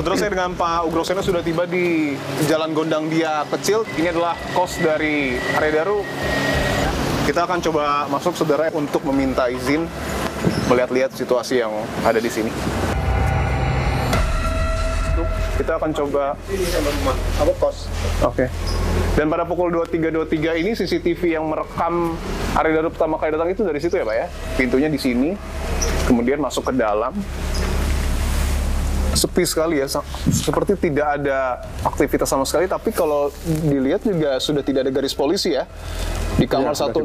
Kebetulan saya dengan Pak Ugroseno sudah tiba di Jalan Gondang Dia Kecil. Ini adalah kos dari Arya Daru. Kita akan coba masuk, saudara, untuk meminta izin melihat-lihat situasi yang ada di sini. Kita akan coba apa kos. Oke. Dan pada pukul 23.23 ini CCTV yang merekam Arya Daru pertama kali datang itu dari situ ya, Pak ya. Pintunya di sini. Kemudian masuk ke dalam. Sepi sekali ya, seperti tidak ada aktivitas sama sekali. Tapi kalau dilihat juga sudah tidak ada garis polisi ya di kamar 105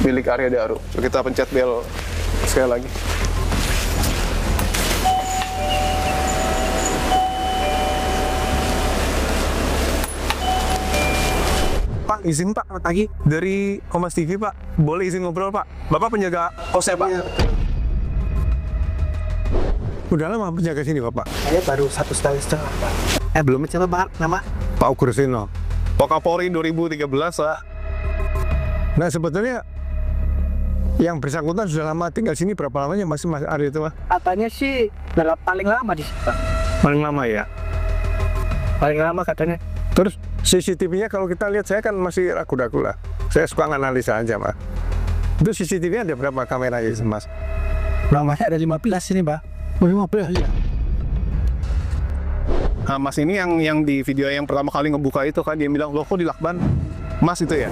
milik Arya Daru. Kita pencet bel sekali lagi. Pak, izin Pak, pagi dari Kompas TV Pak, boleh izin ngobrol Pak? Bapak penjaga kosnya Pak? Iya. Udah lama penjaga sini Bapak? Saya baru 1,5 tahun Pak. Belum mencoba Pak, nama? Pak Ugroseno, Wakapolri 2013 lah. Nah sebetulnya yang bersangkutan sudah lama tinggal sini, berapa lamanya Mas Arya itu Pak? Katanya sih paling lama di sini Pak. Paling lama ya? Paling lama katanya. Terus CCTV-nya kalau kita lihat, saya kan masih ragu-ragu lah. Saya suka analisa aja Mas. Itu CCTV ada berapa kamera ya Mas? Lamanya ada 15 ini Pak. 15 ya. Nah, Mas ini yang di video yang pertama kali ngebuka itu kan, dia bilang, loh kok dilakban? Mas itu ya?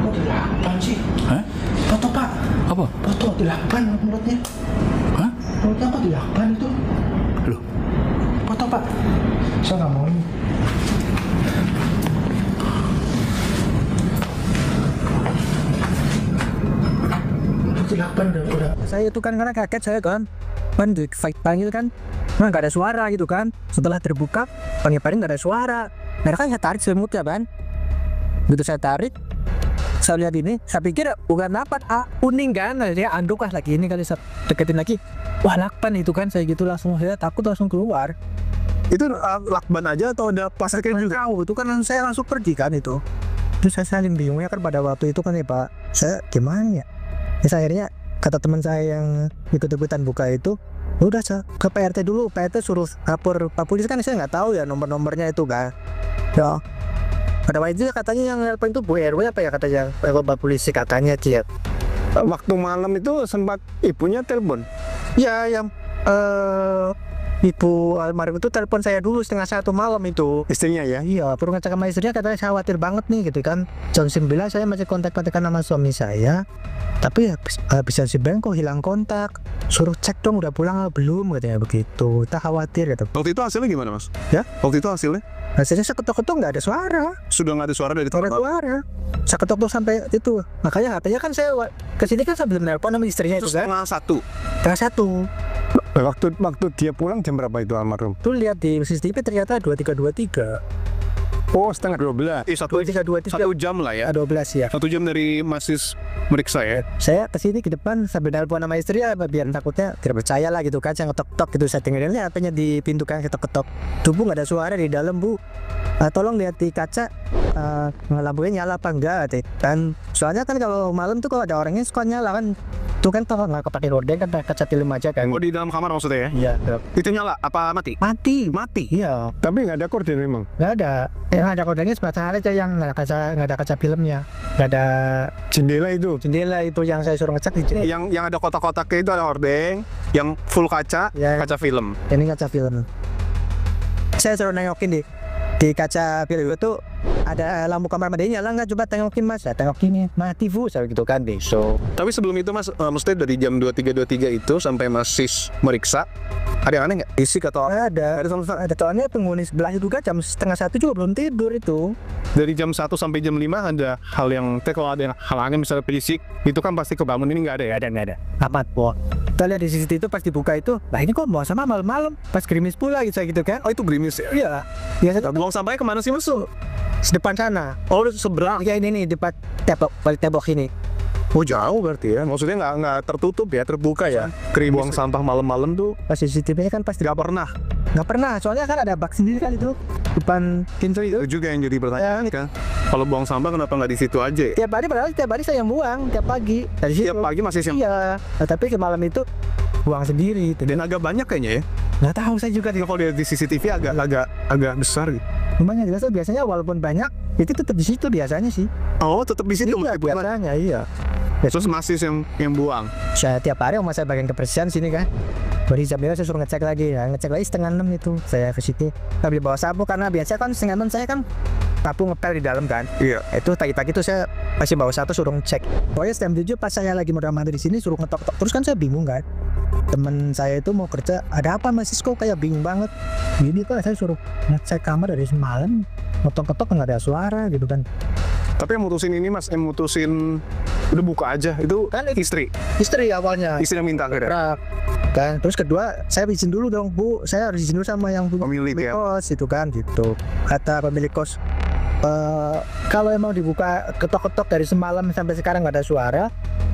Kok dilakban sih? Hah? Foto Pak. Apa? Foto dilakban mulutnya. Hah? Mulutnya kok dilakban itu? Loh? Foto Pak. Saya nggak mau ini. Dilakban udah. Saya itu kan karena kaget saya kan di fight panggil kan, nah nggak ada suara gitu kan. Setelah terbuka panggil nggak ada suara. Nah kan saya tarik selimutnya kan, gitu saya tarik, saya lihat ini, saya pikir bukan apa, kuning kan, dia anduk lah lagi ini kali, saya deketin lagi, wah lakban itu kan, saya gitu langsung, saya takut langsung keluar. Itu lakban aja atau ada pasarnya juga? Tahu itu kan saya langsung pergi kan itu. Terus saya saling bingungnya kan pada waktu itu kan ya Pak, saya gimana ya? Terus akhirnya kata teman saya yang ikut-ikutan buka itu, udah ke PRT dulu, PRT suruh lapor Pak Polisi kan, saya nggak tahu ya nomor-nomornya itu kan. Ya, pada waktu itu katanya yang nelpon itu Bu RW apa ya katanya, Pak Polisi katanya dia. Waktu malam itu sempat ibunya telepon? Ya, yang Ibu almarhum itu telepon saya dulu 1:30 malam itu. Istrinya ya? Iya, perlu ngecek sama istrinya, katanya saya khawatir banget nih gitu kan. Jam 9 saya masih kontak-kontakan sama suami saya, tapi habis jam 9 kok hilang kontak. Suruh cek dong udah pulang atau belum katanya begitu. Kita khawatir gitu. Waktu itu hasilnya gimana Mas? Ya? Waktu itu hasilnya? Hasilnya saya ketok-ketok nggak ada suara. Sudah nggak ada suara dari Nggak ada suara. Saya ketok-ketok sampai itu. Makanya katanya kan saya kesini kan sambil nelpon sama istrinya itu kan. Setengah satu. Waktu dia pulang jam berapa itu almarhum? Tuh lihat di CCTV ternyata 23.23. Oh, setengah 12. 1 jam lah ya? 12 ya. 1 jam dari Masis meriksa ya? Saya kesini ke depan sambil nelpon sama istri ya, biar takutnya tidak percaya lah gitu kan. Saya ngetok-tok gitu, saya dengerin HP-nya di pintu kan, ketok-ketok. Tuh Bu, nggak ada suara di dalam Bu. Tolong lihat di kaca, lampunya nyala apa enggak kan. Soalnya kan kalau malam tuh kalau ada orangnya suka nyala kan. Tuh kan kalau nggak kepake horden kan kaca film aja kan. Oh, di dalam kamar maksudnya ya? Iya. Itu nyala apa mati? Mati. Iya. Tapi nggak ada korden memang? Nggak ada. Yang ada kordennya sebatas aja, yang nggak ada kaca filmnya. Nggak ada jendela itu. Jendela itu yang saya suruh ngecek di yang ada kotak-kotaknya itu ada hordeng, yang full kaca, ya, kaca film. Ini kaca film. Saya suruh nengokin di kaca film itu ada lampu kamar mandinya nyala nggak, coba tengokin Mas. Ya tengokin mati Bu, saya gitu kan deh. So, tapi sebelum itu Mas, maksudnya dari jam 23.23 itu sampai Masis meriksa, ada yang aneh nggak? Isik atau ada soalnya penghuni sebelah itu kan jam 1:30 juga belum tidur itu. Dari jam 1 sampai jam 5 ada hal yang kalau ada yang hal aneh misalnya berisik, itu kan pasti kebangun, ini nggak ada ya? Nggak ada. Amat Bu. Kita lihat di CCTV itu pas dibuka itu, nah ini kok mau sama malam-malam, pas gerimis pula gitu kan. Oh itu gerimis ya? Iya. Biasa buang sampahnya kemana sih Mas? Depan sana. Oh seberang? Ya ini depan tembok ini. Oh jauh berarti ya? Maksudnya nggak tertutup ya, terbuka ya? Buang sampah malam-malam tuh? Pas CCTV-nya kan pasti nggak pernah? Nggak pernah, soalnya kan ada bak sendiri kan itu depan pintu itu. Itu juga yang jadi pertanyaan kan? Kalau buang sampah kenapa nggak di situ aja? Tiap hari, padahal tiap hari saya yang buang, tiap pagi. Dari situ. Tiap pagi masih siang? Iya, nah, tapi ke malam itu buang sendiri. Dan agak banyak kayaknya ya. Nggak tahu saya juga Kalau lihat di CCTV agak besar gitu. lumayan jelas. Biasanya walaupun banyak itu tetap di situ biasanya sih. Oh, tetap di situ. Iya, biasanya iya. Terus masih yang buang. Saya tiap hari sama saya bagian kebersihan sini kan. Baru jam 5 saya suruh ngecek lagi ya. Ngecek lagi 5:30 itu saya ke situ. Tapi bawa sapu karena biasanya kan 5:30 saya kan sapu ngepel di dalam kan. Iya. Itu pagi-pagi itu saya masih bawa sapu suruh ngecek. Pokoknya jam 7 pas saya lagi mau di sini suruh ngetok-tok terus kan saya bingung kan. Temen saya itu mau kerja, ada apa Mas Sisko, kayak bingung banget. Jadi kok saya suruh ngecek kamar dari semalam, ngetok-ketok nggak ada suara gitu kan. Tapi yang mutusin ini Mas, yang mutusin udah buka aja itu Kan istri awalnya. yang minta akhirnya. Rak. Kan terus kedua saya izin dulu dong Bu, saya harus izin dulu sama yang Pemilik ya. kos itu kan gitu. Kata pemilik kos, kalau emang dibuka ketok-ketok dari semalam sampai sekarang nggak ada suara,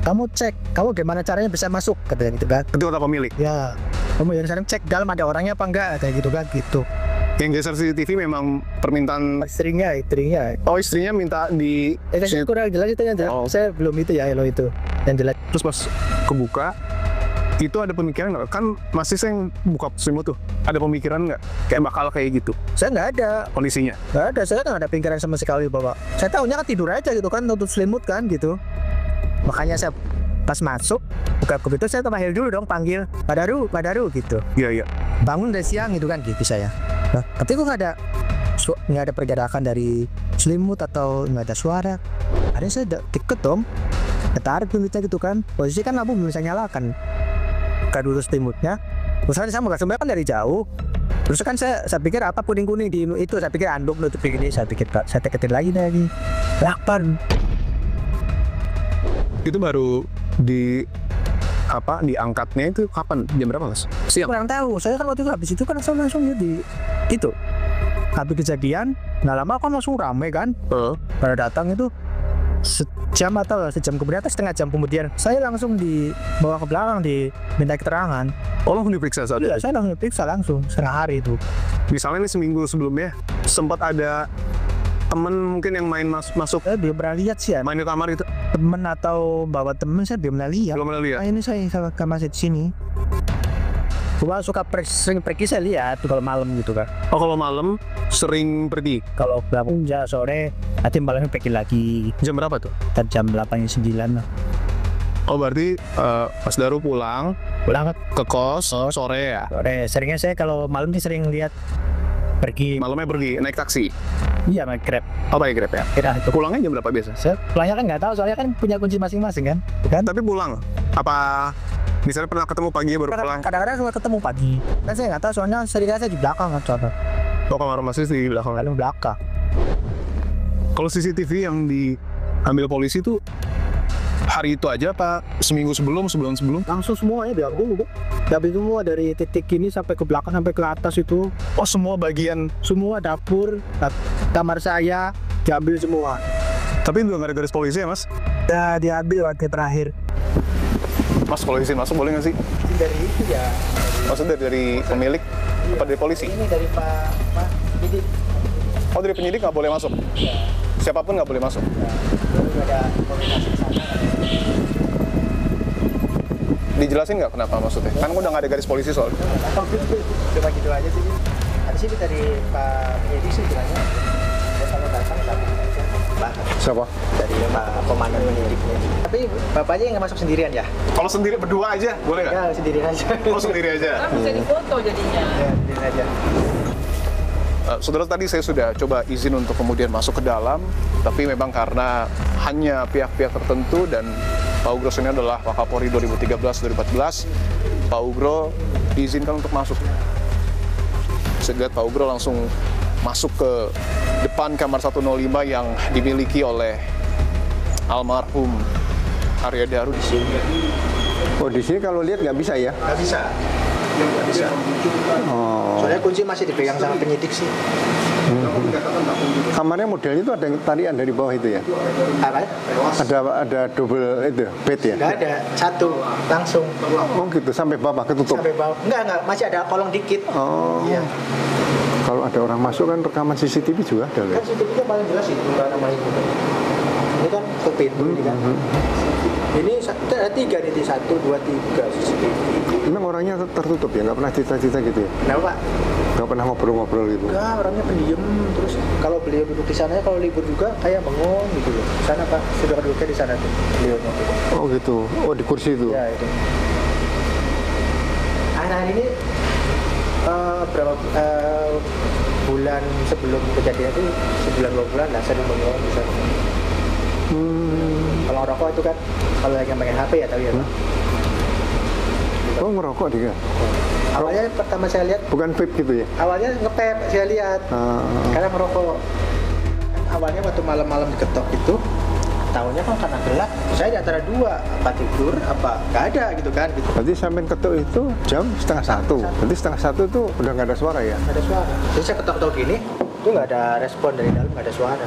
kamu cek, kamu gimana caranya bisa masuk, katanya gitu kan. Itu kata pemilik. Ya, kamu yang sekarang cek dalam ada orangnya apa enggak, kayak gitu kan gitu. Yang geser CCTV memang permintaan. Istrinya. Oh, istrinya minta di. Saya kurang jelas itu yang jelas. Oh. Saya belum itu ya Elo itu yang jelas. Terus pas kebuka, itu ada pemikiran nggak? Kan masih saya buka selimut tuh. Ada pemikiran nggak? Kayak bakal kayak gitu Saya nggak ada. kondisinya. Nggak ada, saya nggak ada pikiran sama sekali bahwa saya tahunya kan tidur aja gitu kan, nutup selimut kan gitu. Makanya saya pas masuk buka pintu saya terakhir dulu dong panggil Pak Daru gitu. Iya. Bangun dari siang gitu kan gitu saya. Nah, tapi kok nggak ada pergerakan dari selimut atau nggak ada suara. Akhirnya saya deket dong, ketarik selimutnya gitu kan. Posisi kan lampu belum bisa nyalakan. Buka dulu selimutnya. Terus saya mau sebenarnya kan dari jauh. Terus kan saya pikir apa kuning-kuning di itu, saya pikir anduk nutup begini, saya deketin lagi. Lakban. Itu baru diangkatnya itu kapan? Jam berapa Mas? Siang. Kurang tahu, saya kan waktu itu habis itu kan langsung ya di itu. Habis kejadian, nggak lama kan langsung rame kan. Pada datang itu sejam kemudian atau setengah jam kemudian saya langsung dibawa ke belakang diminta keterangan. Oh, langsung diperiksa saat itu? Iya, saya langsung diperiksa langsung setengah hari itu. Misalnya nih seminggu sebelumnya sempat ada temen mungkin yang main masuk Saya belum pernah lihat sih ya. main di kamar itu. Temen atau bawa temen saya belum pernah lihat. Belum pernah lihat. Ini saya masih di sini. Gua suka sering pergi saya lihat tuh kalau malam gitu kan. Oh, kalau malam sering pergi. Kalau bangun sore, nanti malamnya pergi lagi. Jam berapa tuh? Ntar jam 8-9 lah. Oh, berarti Mas Daru pulang ke kos sore ya? Sore, seringnya saya kalau malam sih sering lihat pergi. Malamnya pergi naik taksi. Iya, naik Grab. Oh, pakai Grab ya? Kira itu. Pulangnya jam berapa biasa? Saya pulangnya kan nggak tahu, soalnya kan punya kunci masing-masing kan. Tapi pulang apa misalnya pernah ketemu paginya baru pulang? Kadang-kadang suka ketemu pagi. Kan saya nggak tahu, soalnya seringnya saya di belakang kan soalnya. Oh, kamar Mas di belakang. Lalu belakang. Kalau CCTV yang diambil polisi tuh hari itu aja apa seminggu sebelum, sebulan sebelum? Langsung semuanya diambil, Bu. Diambil semua dari titik ini sampai ke belakang sampai ke atas itu. Oh, semua bagian. Semua dapur, kamar saya diambil semua. Tapi nggak ada garis polisi ya Mas? Udah diambil waktu terakhir. Mas, kalau izin masuk boleh nggak sih? Dari itu ya. Maksudnya dari pemilik apa dari polisi? Ini dari Pak Penyidik. Oh, dari penyidik nggak boleh masuk? Ya. Siapapun nggak boleh masuk? Baru ada komunikasi di sana. Dijelasin nggak kenapa maksudnya? Kan udah nggak ada garis polisi soalnya. Cuma gitu aja sih. Habis itu dari Pak Penyidik sih bilangnya saya selalu datang tapi Siapa? dari Pak Komandan Penyidiknya. Tapi bapaknya yang nggak masuk sendirian ya? Kalau sendiri berdua aja boleh nggak? Ya sendirian aja. Oh, sendiri aja. Kan bisa difoto jadinya. Ya sendirian aja. Saudara, tadi saya sudah coba izin untuk kemudian masuk ke dalam, tapi memang karena hanya pihak-pihak tertentu dan Pak Ugro ini adalah Wakapolri 2013-2014, Pak Ugro diizinkan untuk masuk. Saya lihat Pak Ugro langsung masuk ke depan kamar 105 yang dimiliki oleh almarhum Arya Daru di sini. Oh, di sini kalau lihat nggak bisa ya? Nggak bisa. Nggak bisa. Oh. Soalnya kunci masih dipegang sama penyidik sih. Kamarnya modelnya itu ada yang tarian dari bawah itu ya? Apa? Ada double itu bed ya? Nggak ada, satu langsung Oh gitu, sampai bawah ketutup? sampai bawah. Enggak, masih ada kolong dikit. Oh. Iya. Kalau ada orang masuk kan rekaman CCTV juga ada Kan ya? CCTV-nya paling jelas itu nama itu. Ini kan ke pintu ini kan. Ini ada 3 nih, 1, 2, 3 CCTV. Memang orangnya tertutup ya, nggak pernah cerita-cerita gitu ya? Kenapa Pak? Nggak pernah ngobrol-ngobrol gitu? Enggak, orangnya pendiam. Terus kalau beliau duduk di sana, kalau libur juga kayak bengong gitu loh. Di sana Pak, sudah duduknya di sana tuh beliaunya. Oh gitu, oh di kursi itu? Ya itu. Akhir-akhir ini berapa bulan sebelum kejadian itu, sebulan 2 bulan lah sering bengong di sana. Kalau rokok itu kan, kalau lagi main HP ya tahu ya Pak. Oh ngerokok dia? Awalnya pertama saya lihat, Bukan vape gitu ya? awalnya ngepep saya lihat. Karena merokok. Awalnya waktu malam-malam diketok itu, tahunya kan karena gelap. Saya di antara 2, apa tidur, apa nggak ada gitu kan. Gitu. Berarti sampai ketuk itu jam 12:30. Berarti 12:30 itu udah nggak ada suara ya? Nggak ada suara. Jadi saya ketok-ketok gini, itu nggak ada respon dari dalam, nggak ada suara.